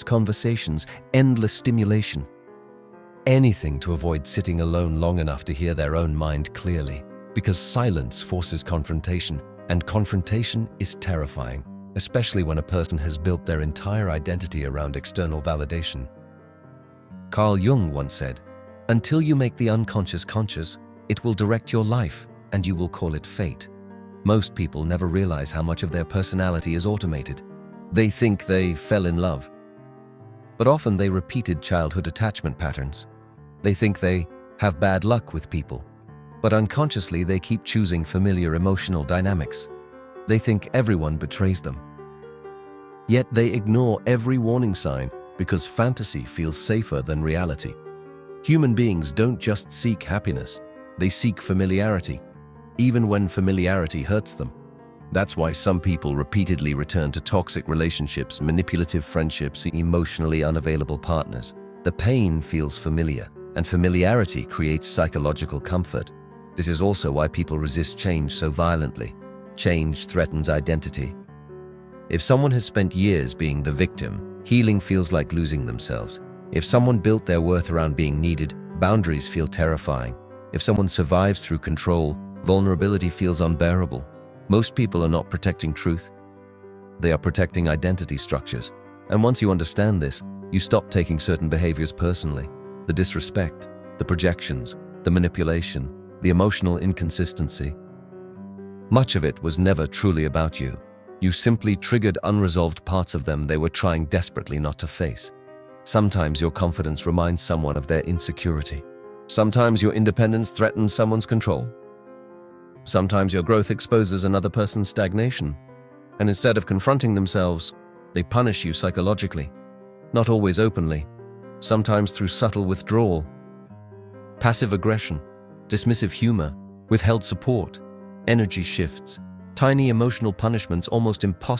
conversations, endless stimulation. Anything to avoid sitting alone long enough to hear their own mind clearly, because silence forces confrontation, and confrontation is terrifying, especially when a person has built their entire identity around external validation. Carl Jung once said, "Until you make the unconscious conscious, it will direct your life, and you will call it fate." Most people never realize how much of their personality is automated. They think they fell in love, but often they repeated childhood attachment patterns. They think they have bad luck with people, but unconsciously they keep choosing familiar emotional dynamics. They think everyone betrays them. Yet they ignore every warning sign because fantasy feels safer than reality. Human beings don't just seek happiness, they seek familiarity, even when familiarity hurts them. That's why some people repeatedly return to toxic relationships, manipulative friendships, emotionally unavailable partners. The pain feels familiar, and familiarity creates psychological comfort. This is also why people resist change so violently. Change threatens identity. If someone has spent years being the victim, healing feels like losing themselves. If someone built their worth around being needed, boundaries feel terrifying. If someone survives through control, vulnerability feels unbearable. Most people are not protecting truth. They are protecting identity structures. And once you understand this, you stop taking certain behaviors personally. The disrespect, the projections, the manipulation, the emotional inconsistency. Much of it was never truly about you. You simply triggered unresolved parts of them they were trying desperately not to face. Sometimes your confidence reminds someone of their insecurity. Sometimes your independence threatens someone's control. Sometimes your growth exposes another person's stagnation. And instead of confronting themselves, they punish you psychologically. Not always openly, sometimes through subtle withdrawal, passive aggression, dismissive humor, withheld support, energy shifts, tiny emotional punishments almost impossible